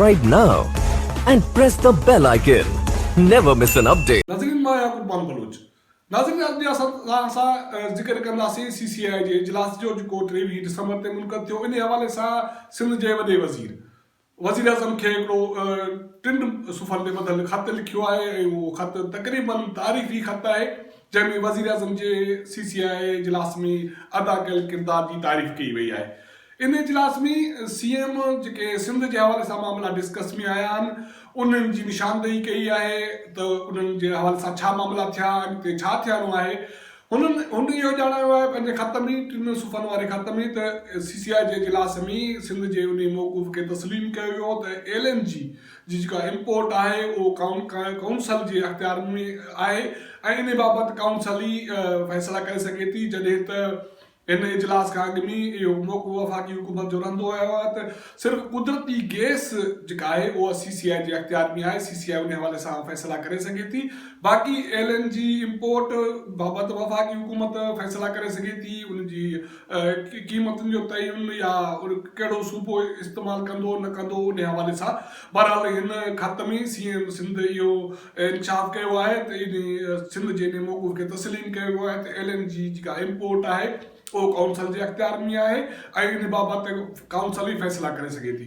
subscribe now and press the bell icon. Never miss an update. नाज़रीन मां या कुर्बान बलोच नाज़रीन अॼु असां ज़िक्र कंदासीं CCI जे इजलास जो जेको 23 दिसंबर ते मुनक़द थियो इन हवाले सां सिंध जे वॾे वज़ीर आज़म खे हिकिड़ो 3 सुफ़्हनि ते ॿधल ख़त लिखियो आहे ऐं उहो ख़त तक़रीबन तारीफ़ी ख़त आहे जंहिंमें वज़ीर आज़म जे CCI इजलास में अदा कयल किरदार जी तारीफ़ कई वई आहे। इन इजलास में CM जेके सिंध जे हवाले सां मामला डिस्कस में आया आहिनि उन्हनि जी निशानदेही कई आहे त उन्हनि जे हवाले सां छा मामला थिया अॻिते छा थियणो आहे। हुन इहो ॼाणायो आहे पंहिंजे ख़त में 3 सुफ़्हनि वारे ख़त में त CCI जे इजलास में सिंध जे उन मौक़ूफ़ खे तस्लीम कयो वियो त LNG जी जेका इम्पोर्ट आहे उहो काउंसल जे अख़्तियार में आहे ऐं इन बाबति काउंसल ई फ़ैसिला करे सघे थी जॾहिं त इन इजलास खां अॻु में इहो मौक़ो वफ़ाक़ी हुकूमत जो रहंदो आयो आहे त सिर्फ़ु कुदरती गैस जेका आहे उहा CCI जे अख़्तियार में आहे। CCI उन हवाले सां फ़ैसिला करे सघे थी। बाक़ी LNG इम्पोर्ट बाबति वफ़ाक़ी हुकूमत फ़ैसिला करे सघे थी उनजी क़ीमतुनि जो तयन या कहिड़ो सूबो इस्तेमालु कंदो न कंदो उन हवाले सां। बहरहाल हिन ख़त में CM सिंध इहो इंकशाफ़ कयो आहे त इन सिंध जे इन मौक़ूफ़ खे तस्लीम कयो वियो आहे त LNG जेका इम्पोर्ट आहे उहो काउंसल जे अख़्तियार में आहे ऐं इन बाबति काउंसल ई फ़ैसिला करे सघे थी।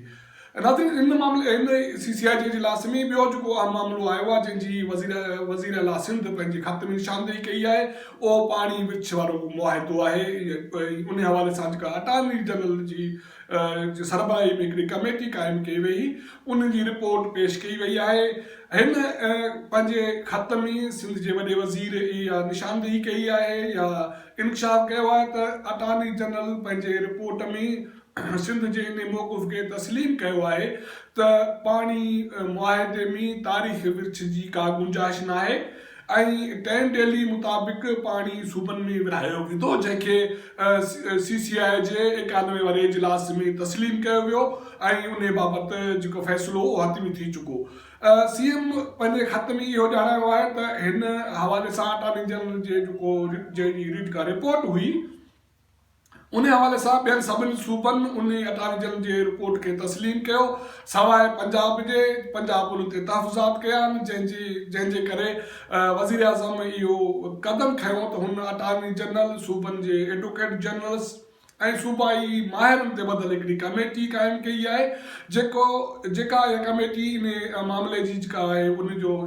नाज़रीन इन मामले इन CCI जे इजलास में ॿियो जेको अहम मामिलो आयो आहे जंहिंजी वज़ीर आला सिंध पंहिंजे ख़त में निशानदेही कई आहे उहो पाणी विछ वारो मुआहिदो आहे। उन हवाले सां जेका अटॉर्नी जनरल जी सरबराही में हिकिड़ी कमेटी क़ाइमु कई वई उन जी रिपोर्ट पेश कई वई आहे। हिन पंहिंजे ख़त में सिंध जे वॾे वज़ीर इहा निशानदेही कई आहे या इंकशाफ़ कयो आहे त अटॉर्नी जनरल पंहिंजे रिपोर्ट में सिंध जे इन मौक़ूफ़ खे तस्लीम कयो आहे त पाणी मुआहिदे में तारीख़ विर्छ जी का गुंजाइश न आहे ऐं 10 डेली मुताबिक़ पाणी सूबनि में विरहायो वेंदो जंहिंखे CCI जे 91 वारे इजलास में तस्लीम कयो वियो ऐं उन बाबति जेको फ़ैसिलो उहो हतमी थी चुको। CM पंहिंजे ख़त में इहो ॼाणायो आहे त हिन हवाले सां अटॉर्नी जनरल जे जेका रिपोर्ट हुई उन हवाले सां ॿियनि सभिनी सूबनि उन अटॉर्नी जनरल जे रिपोर्ट खे तस्लीम कयो सवाइ पंजाब उन ते तहफ़ुज़ात कया आहिनि जंहिंजे करे वज़ीर आज़म इहो क़दम खयों त हुन अटॉर्नी जनरल सूबनि जे एडवोकेट जनरल्स ऐं सूबाई माहिरनि ते ॿधल हिकिड़ी कमेटी क़ाइमु कई आहे जेका इहा कमेटी इन मामले जी जेका आहे उनजो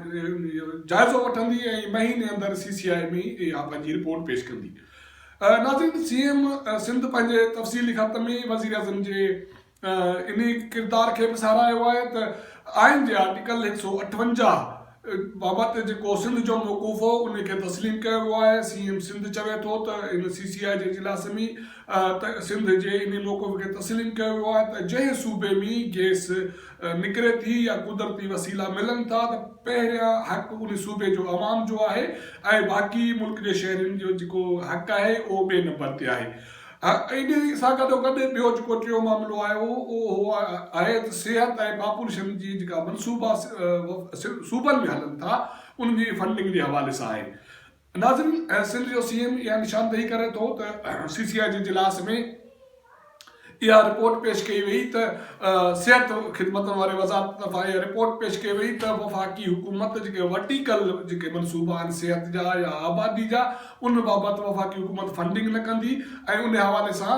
जाइज़ो वठंदी ऐं महीने अंदरि CCI में इहा पंहिंजी रिपोर्ट पेश कंदी। नाज़रीन CM सिंध पंहिंजे तफ़सीली ख़त में वज़ीर आज़म जे इन किरदार खे बि साराहियो आहे त आइन जे आर्टिकल 158 बाबति जेको सिंध जो मौक़ूफ़ हो उनखे तस्लीम कयो वियो आहे। CM सिंध चवे थो त इन CCI जे इजलास में त सिंध जे इन मौक़ूफ़ खे तस्लीम कयो वियो आहे त जंहिं सूबे में गैस निकिरे थी या कुदरती वसीला मिलनि था त पहिरियां हक़ उन सूबे जो अवाम जो आहे ऐं बाक़ी मुल्क जे शहरनि जो जेको हक़ आहे उहो ॿिए नंबर ते आहे। इन सां गॾोगॾु ॿियो जेको टियों मामिलो आहे उहो आहे त सिहत ऐं पॉपुलेशन जी जेका मनसूबा सूबनि में हलनि था उनजी फंडिंग जे हवाले सां आहे। नाज़रीन सिंध जो CM इहा निशानदेही करे थो त CCI जे इजलास में इहा रिपोर्ट पेश कई वई त सिहत ख़िदमतनि वारे वज़ारत तरफ़ां इहा रिपोर्ट पेश कई वई त वफ़ाक़ी हुकूमत जेके वर्टिकल जेके मनसूबा आहिनि सिहत जा या आबादी जा उन बाबति वफ़ाक़ी हुकूमत फंडिंग न कंदी ऐं उन हवाले सां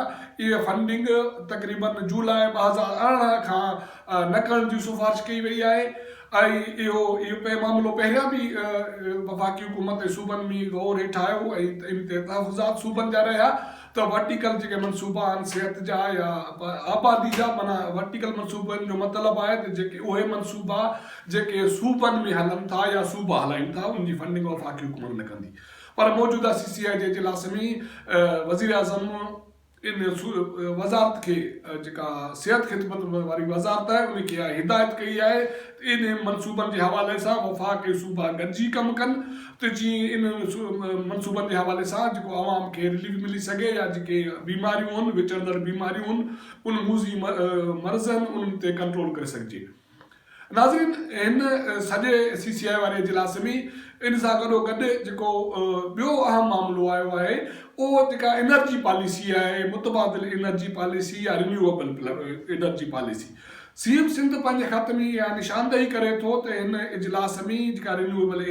इहा फंडिंग तक़रीबन जुलाई 2018 खां न करण जी सिफ़ारिश कई वई आहे ऐं इहो मामिलो पहिरियां बि वफ़ाक़ी हुकूमत ऐं सूबनि में गौर हेठि आयो ऐं इन ते तहफ़ुज़ात सूबनि जा रहिया त वर्टिकल जेके मनसूबा आहिनि सिहत जा या आबादी जा माना वर्टिकल मनसूबनि जो मतिलबु आहे त जेके उहे मनसूबा जेके सूबनि में हलनि था या सूबा हलाइनि था उनजी फंडिंग वफ़ाक़ी हुकूमत न कंदी। पर मौजूदा CCI जे इजलास में वज़ीर आज़म इन वज़ारत खे जेका सिहत ख़िदमत वारी वज़ारत आहे उनखे हिदायत कई आहे इन मनसूबनि जे हवाले सां वफ़ाक़ ऐं सूबा गॾिजी कमु कनि त जीअं इन मनसूबनि जे हवाले सां जेको आवाम खे रिलीफ मिली सघे या जेके बीमारियूं आहिनि विचड़ंदड़ बीमारियूं आहिनि उन मूज़ी मर्ज़ आहिनि उन्हनि ते कंट्रोल करे सघिजे। नाज़रीन हिन सॼे CCI वारे इजलास में इन सां गॾोगॾु जेको ॿियो अहम मामिलो आयो आहे उहो जेका एनर्जी पॉलिसी आहे मुतबादिल एनर्जी पॉलिसी या renewable energy policy CM Sindh पंहिंजे ख़त में इहा निशानदेही करे थो त हिन इजलास में जेका रिन्यूएबल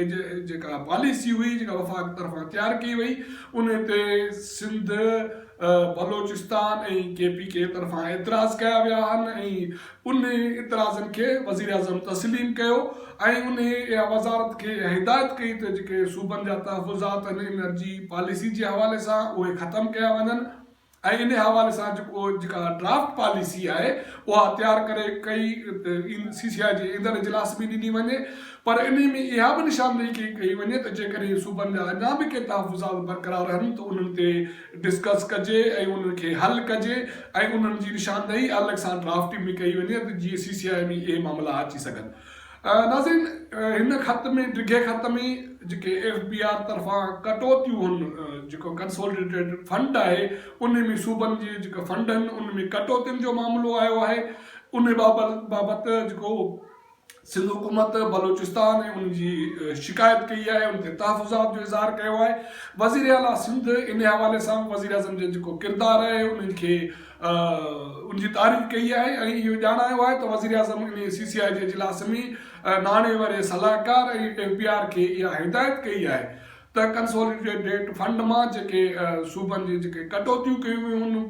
जेका पॉलिसी हुई जेका वफ़ाक़ तरफ़ां तयारु कई वई उन ते सिंध बलोचिस्तान ऐं KPK तरफ़ां एतिराज़ कया विया आहिनि ऐं उन इतिराज़नि खे वज़ीर आज़म तस्लीम कयो ऐं उन इहा वज़ारत खे हिदायत कई त जेके सूबनि जा तहफ़ुज़ात आहिनि एनर्जी पॉलिसी जे हवाले सां उहे ख़तमु कया वञनि ऐं इन हवाले सां जेका ड्राफ्ट पॉलिसी आहे उहा तयारु करे कई CCI जे ईंदड़ इजलास में ॾिनी वञे पर इन में इहा बि निशानदेही कई वञे त जेकॾहिं सूबनि जा अञा बि के तहफ़ुज़ात बरक़रार आहिनि त उन्हनि ते डिस्कस कजे ऐं उन्हनि खे हल कजे ऐं उन्हनि जी निशानदेही अलॻि सां ड्राफ्ट में कई वञे त जीअं CCI में इहे मामला अची सघनि। नाज़रीन हिन ख़त में डिघे ख़त में जेके FBR तरफ़ां कटौतियूं आहिनि जेको कंसोलिडेटेड फंड आहे उन में सूबनि जे जेका फंड आहिनि उन में कटौतियुनि जो मामिलो आयो आहे उन बाबति जेको सिंध हुकूमत बलोचिस्तान ऐं उनजी शिकायत कई आहे उन ते तहफ़ुज़ात जो इज़हार कयो आहे। वज़ीर आला सिंध इन हवाले सां वज़ीर आज़म जो जेको किरदारु आहे उन्हनि खे उनजी तारीफ़ कई आहे ऐं इहो ॼाणायो आहे त वज़ीर आज़म इन CCI जे इजलास में नाणे वारे सलाहकार ऐं FBR खे इहा हिदायत कई आहे त कंसोलिडेटेड फंड मां जेके सूबनि जी जेके कटौतियूं कयूं वियूं आहिनि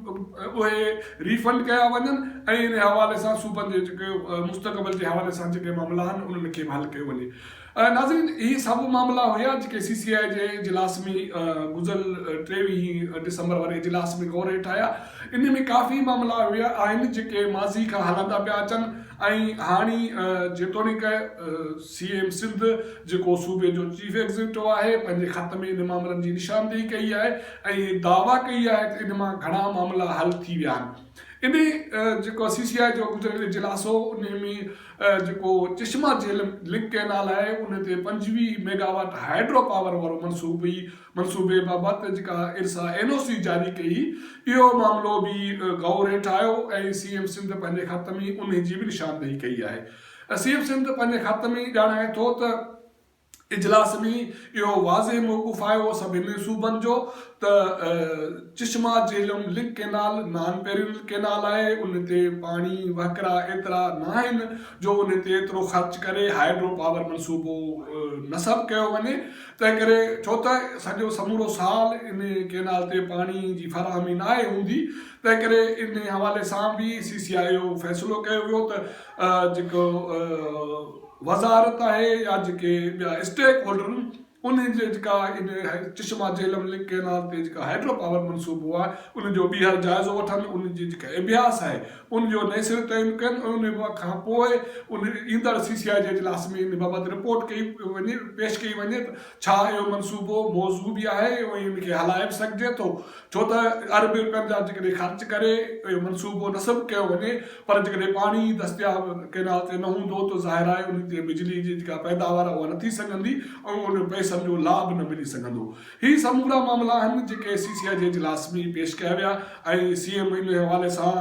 उहे रिफंड कया वञनि ऐं इन हवाले सां सूबनि जे जेके मुस्तक़बिल जे हवाले सां जेके मामला आहिनि उन्हनि खे बि हल कयो वञे। नाज़रीन इहे सभु मामला हुया जेके CCI जे इजलास में गुज़िरियल 23 दिसंबर वारे इजलास में गौर हेठि आया। इन में काफ़ी मामला हुया आहिनि जेके माज़ी खां हलंदा पिया अचनि ऐं हाणे जेतोणीक CM सिंध जेको सूबे जो चीफ एग्ज़ीक्यूटिव आहे पंहिंजे ख़त में इन मामलनि जी निशानदेही कई आहे ऐं दावा कई आहे त इन मां घणा मामला हल थी विया आहिनि। इन जेको CCI जो गुज़िरियल इजलास हो उन में जेको चश्मा झील लिंक कैनाल आहे उन ते 25 मेगावाट हाइड्रो पावर वारो मनसूबे बाबति जेका इर्सा NOC जारी कई इहो मामिलो बि गौर हेठि आयो ऐं CM सिंध पंहिंजे ख़त में उन जी बि निशानदेही कई आहे। CM सिंध पंहिंजे ख़त में ॼाणाए थो त इजलास में इहो वाज़े मौक़ूफ़ आयो सभिनी सूबनि जो त चश्मा झीलम link canal naan Periyar canal आहे उन ते पाणी वहकरा एतिरा न आहिनि जो उन ते एतिरो ख़र्च करे हाइड्रो पावर मनसूबो नसब कयो वञे तंहिं करे छो त सॼो समूरो साल इन कैनाल ते पाणी जी फ़राहमी न आहे हूंदी तंहिं करे इन हवाले सां बि CCI जो फ़ैसिलो कयो वियो त जेको वज़ारत आहे या जेके ॿिया स्टेक होल्डर उन जे जेका इन चश्मा झीलम लिंक कैनाल ते जेका हाइड्रो पावर मनसूबो आहे उन जो ॿीहर जाइज़ो वठनि उन जी जेका अभ्यास आहे उन जो नए सिरे तइम कनि उन खां पोइ उन ईंदड़ CCI जे इजलास में इन बाबति रिपोर्ट पेश कई वञे त छा इहो मनसूबो मौज़ू बि आहे ऐं इनखे हलाए बि सघिजे थो छो त अरब रुपयनि जा जेकॾहिं ख़र्च करे इहो मनसूबो नसब कयो वञे पर जेकॾहिं पाणी दस्तियाब कैनाल ते न हूंदो त ज़ाहिर आहे उन ते बिजली जी जेका पैदावार उहा न थी सघंदी ऐं उन पैसनि जो लाभ न मिली सघंदो। ही समूरा मामला आहिनि जेके CCI जे इजलास में पेश कया विया ऐं CM इन हवाले सां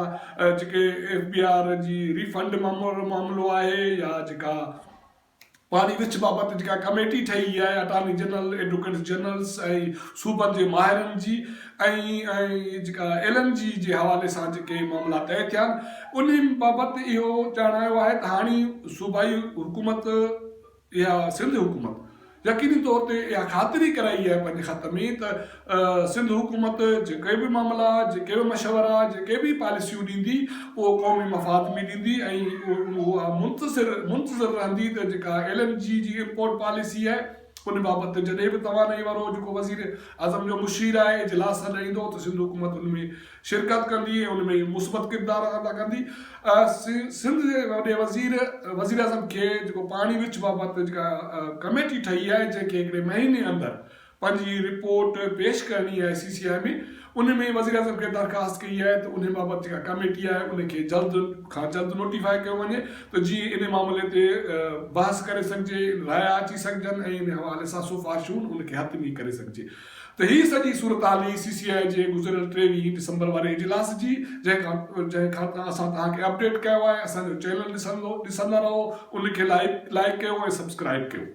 जेके FBR जी रिफंड मामिलो आहे या जेका पाणी विच बाबति जेका कमेटी ठही आहे अटॉर्नी जनरल एडवोकेट जनरल्स ऐं सूबनि जे माहिरनि जी ऐं जेका LNG जे हवाले सां जेके मामला तय थिया आहिनि उन बाबति इहो ॼाणायो आहे त हाणे सूबाई हुकूमत या सिंध हुकूमत यकीनी तौर ते इहा ख़ातिरी कराई आहे पंहिंजे ख़त में त सिंध हुकूमत जेके बि मामला जेके बि मशवरा जेके बि पॉलिसियूं ॾींदी उहो क़ौमी मफ़ाद में ॾींदी ऐं उहा मुंतज़िर रहंदी त जेका LNG जी इम्पोर्ट पॉलिसी आहे उन बाबति जॾहिं बि तवानाई वारो जेको वज़ीर आज़म जो मुशीर आहे इजलास ईंदो त सिंध हुकूमत उन में शिरकत कंदी ऐं उन में मुस्बत किरदारु अदा कंदी। सिंध जे वॾे वज़ीर आज़म खे जेको पाणी विच बाबति जेका कमेटी ठही आहे जंहिंखे हिकिड़े महीने अंदरि पंहिंजी रिपोर्ट पेश करणी आहे CCI में उन में वज़ीर आज़म खे दरख़्वास्त कई आहे त उन बाबति जेका कमेटी आहे उनखे जल्द खां जल्द नोटिफाई कयो वञे त जीअं इन मामले ते बहस करे सघिजे राय अची सघजनि ऐं इन हवाले सां सिफ़ारिशूं उनखे हथमी करे सघिजे। त हीअ सॼी सूरत हाल CCI जे गुज़िरियल 23 दिसंबर वारे इजलास जी जंहिंखां असां तव्हांखे अपडेट कयो आहे। असांजो चैनल ॾिसंदा रहो उनखे लाइक कयो ऐं सब्सक्राइब कयो।